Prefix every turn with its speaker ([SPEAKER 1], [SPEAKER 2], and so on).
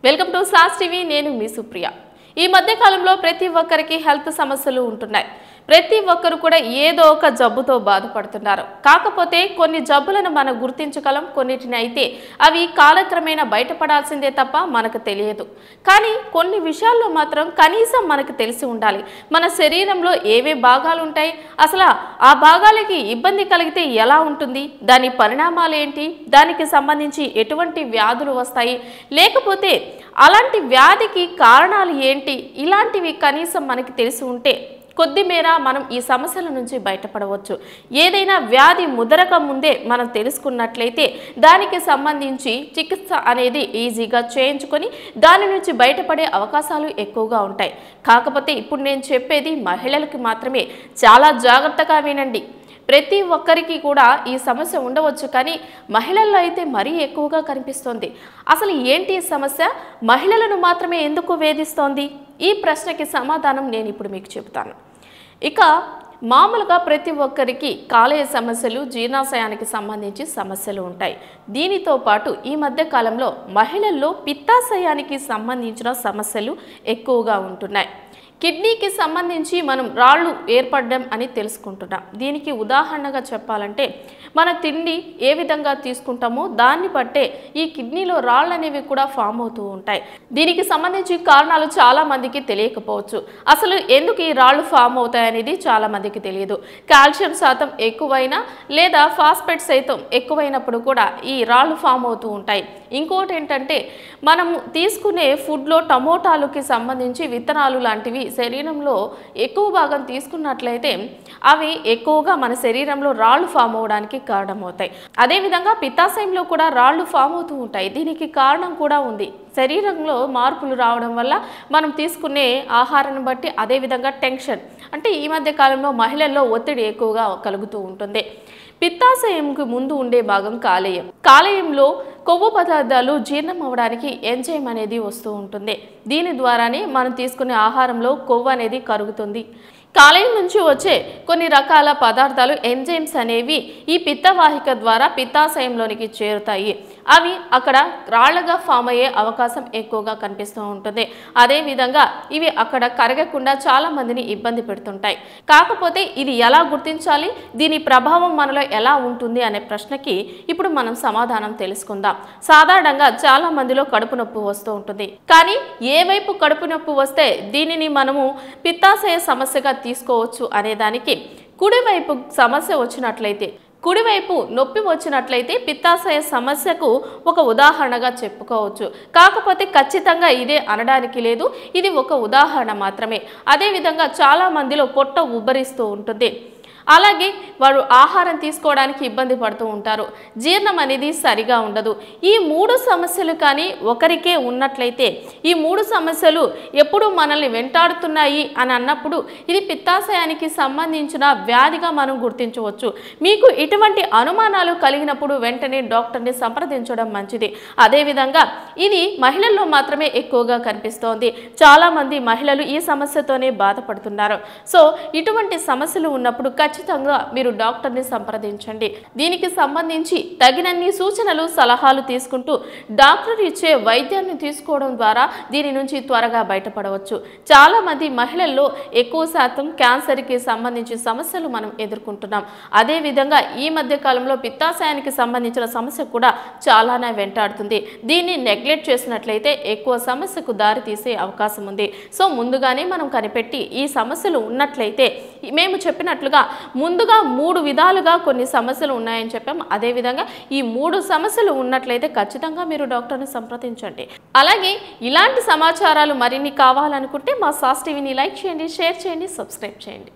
[SPEAKER 1] Welcome to sauce TV. నేను మీ సుప్రియ. ఈ మధ్య కాలంలో ప్రతి ఒక్కరికి హెల్త్ సమస్యలు ఉంటున్నాయి. ప్రతి ఒక్కరు కూడా ఏదో ఒక జబ్బుతో బాధపడుతున్నారు. కాకపోతే కొన్ని జబ్బులను మనం గుర్తించగలం, కొన్నిటిని అయితే అవి కాలక్రమేణా బయటపడాల్సిందే తప్ప మనకు తెలియదు. కానీ కొన్ని విషయాల్లో మాత్రం కనీసం మనకు తెలిసి ఉండాలి. మన శరీరంలో ఏవే భాగాలు ఉంటాయి, అసలు ఆ భాగాలకి ఇబ్బంది కలిగితే ఎలా ఉంటుంది, దాని పరిణామాలు ఏంటి, దానికి సంబంధించి ఎటువంటి వ్యాధులు వస్తాయి, లేకపోతే అలాంటి వ్యాధికి కారణాలు ఏంటి, ఇలాంటివి కనీసం మనకి తెలిసి ఉంటే కొద్ది మేర మనం ఈ సమస్యల నుంచి బయటపడవచ్చు. ఏదైనా వ్యాధి ముదరక ముందే మనం తెలుసుకున్నట్లయితే దానికి సంబంధించి చికిత్స అనేది ఈజీగా చేయించుకొని దాని నుంచి బయటపడే అవకాశాలు ఎక్కువగా ఉంటాయి. కాకపోతే ఇప్పుడు నేను చెప్పేది మహిళలకి మాత్రమే. చాలా జాగ్రత్తగా వినండి. ప్రతి ఒక్కరికి కూడా ఈ సమస్య ఉండవచ్చు, కానీ మహిళల్లో అయితే మరీ ఎక్కువగా కనిపిస్తోంది. అసలు ఏంటి ఈ సమస్య, మహిళలను మాత్రమే ఎందుకు వేధిస్తోంది? ఈ ప్రశ్నకి సమాధానం నేను ఇప్పుడు మీకు చెబుతాను. ఇక మామూలుగా ప్రతి ఒక్కరికి కాలేయ సమస్యలు, జీర్ణాశయానికి సంబంధించి సమస్యలు ఉంటాయి. దీనితో పాటు ఈ మధ్య కాలంలో మహిళల్లో పిత్తాశయానికి సంబంధించిన సమస్యలు ఎక్కువగా ఉంటున్నాయి. కిడ్నీకి సంబంధించి మనం రాళ్ళు ఏర్పడడం అని తెలుసుకుంటున్నాం. దీనికి ఉదాహరణగా చెప్పాలంటే మన తిండి ఏ విధంగా తీసుకుంటామో దాన్ని బట్టే ఈ కిడ్నీలో రాళ్ళు అనేవి కూడా ఫామ్ అవుతూ ఉంటాయి. దీనికి సంబంధించి కారణాలు చాలా మందికి తెలియకపోవచ్చు. అసలు ఎందుకు ఈ రాళ్ళు ఫామ్ అవుతాయనేది చాలా మందికి తెలియదు. కాల్షియం శాతం ఎక్కువైనా లేదా ఫాస్ఫేట్ శాతం ఎక్కువైనప్పుడు కూడా ఈ రాళ్ళు ఫామ్ అవుతూ ఉంటాయి. ఇంకోటి ఏంటంటే మనము తీసుకునే ఫుడ్లో టమోటాలకి సంబంధించి విత్తనాలు లాంటివి శరీరంలో ఎక్కువ భాగం తీసుకున్నట్లయితే అవి ఎక్కువగా మన శరీరంలో రాళ్ళు ఫామ్ అవడానికి కారణమవుతాయి. అదేవిధంగా పిత్తాశయంలో కూడా రాళ్ళు ఫామ్ అవుతూ ఉంటాయి. దీనికి కారణం కూడా ఉంది. శరీరంలో మార్పులు రావడం వల్ల మనం తీసుకునే ఆహారాన్ని బట్టి, అదేవిధంగా టెన్షన్, అంటే ఈ మధ్య కాలంలో మహిళల్లో ఒత్తిడి ఎక్కువగా కలుగుతూ ఉంటుంది. పిత్తాశయంకు ముందు ఉండే భాగం కాలేయం. కాలేయంలో కొవ్వు పదార్థాలు జీర్ణం అవ్వడానికి ఎంజైమ్ అనేది వస్తూ ఉంటుంది. దీని ద్వారానే మనం తీసుకునే ఆహారంలో కొవ్వు అనేది కరుగుతుంది. కాలేయం నుంచి వచ్చే కొన్ని రకాల పదార్థాలు ఎంజైమ్స్ అనేవి ఈ పిత్తవాహిక ద్వారా పిత్తాశయంలోనికి చేరుతాయి. అవి అక్కడ రాళ్లగా ఫామ్ అయ్యే అవకాశం ఎక్కువగా కనిపిస్తూ ఉంటుంది. అదేవిధంగా ఇవి అక్కడ కరగకుండా చాలా మందిని ఇబ్బంది పెడుతుంటాయి. కాకపోతే ఇది ఎలా గుర్తించాలి, దీని ప్రభావం మనలో ఎలా ఉంటుంది అనే ప్రశ్నకి ఇప్పుడు మనం సమాధానం తెలుసుకుందాం. సాధారణంగా చాలా మందిలో కడుపు నొప్పి వస్తూ ఉంటుంది. కానీ ఏ వైపు కడుపు నొప్పి వస్తే దీనిని మనము పిత్తాశయ సమస్యగా తీసుకోవచ్చు అనేదానికి కుడివైపు సమస్య వచ్చినట్లయితే, కుడివైపు నొప్పి వచ్చినట్లయితే పిత్తాశయ సమస్యకు ఒక ఉదాహరణగా చెప్పుకోవచ్చు. కాకపోతే ఖచ్చితంగా ఇదే అనడానికి లేదు, ఇది ఒక ఉదాహరణ మాత్రమే. అదేవిధంగా చాలా మందిలో పొట్ట ఉబ్బరిస్తూ ఉంటుంది. అలాగే వారు ఆహారం తీసుకోవడానికి ఇబ్బంది పడుతూ ఉంటారు. జీర్ణం అనేది సరిగా ఉండదు. ఈ మూడు సమస్యలు కానీ ఒకరికే ఉన్నట్లయితే, ఈ మూడు సమస్యలు ఎప్పుడు మనల్ని వెంటాడుతున్నాయి అని అన్నప్పుడు ఇది పిత్తాశయానికి సంబంధించిన వ్యాధిగా మనం గుర్తించవచ్చు. మీకు ఇటువంటి అనుమానాలు కలిగినప్పుడు వెంటనే డాక్టర్ని సంప్రదించడం మంచిది. అదేవిధంగా ఇది మహిళల్లో మాత్రమే ఎక్కువగా కనిపిస్తోంది. చాలామంది మహిళలు ఈ సమస్యతోనే బాధపడుతున్నారు. సో ఇటువంటి సమస్యలు ఉన్నప్పుడు ఖచ్చితంగా మీరు డాక్టర్ని సంప్రదించండి. దీనికి సంబంధించి తగినన్ని సూచనలు, సలహాలు తీసుకుంటూ డాక్టర్ ఇచ్చే వైద్యాన్ని తీసుకోవడం ద్వారా దీని నుంచి త్వరగా బయటపడవచ్చు. చాలా మంది మహిళల్లో ఎక్కువ శాతం క్యాన్సర్కి సంబంధించి సమస్యలు మనం ఎదుర్కొంటున్నాం. అదేవిధంగా ఈ మధ్య కాలంలో పిత్తాశయానికి సంబంధించిన సమస్య కూడా చాలానే వెంటాడుతుంది. దీన్ని నెగ్లెక్ట్ చేసినట్లయితే ఎక్కువ సమస్యకు దారి తీసే అవకాశం ఉంది. సో ముందుగానే మనం కనిపెట్టి ఈ సమస్యలు ఉన్నట్లయితే మేము చెప్పినట్లుగా ముందుగా 3 విధాలుగా కొన్ని సమస్యలు ఉన్నాయని చెప్పాం. అదేవిధంగా ఈ 3 సమస్యలు ఉన్నట్లయితే ఖచ్చితంగా మీరు డాక్టర్ని సంప్రదించండి. అలాగే ఇలాంటి సమాచారాలు మరిన్ని కావాలనుకుంటే మా సాస్ టీవీని లైక్ చేయండి, షేర్ చేయండి, సబ్స్క్రైబ్ చేయండి.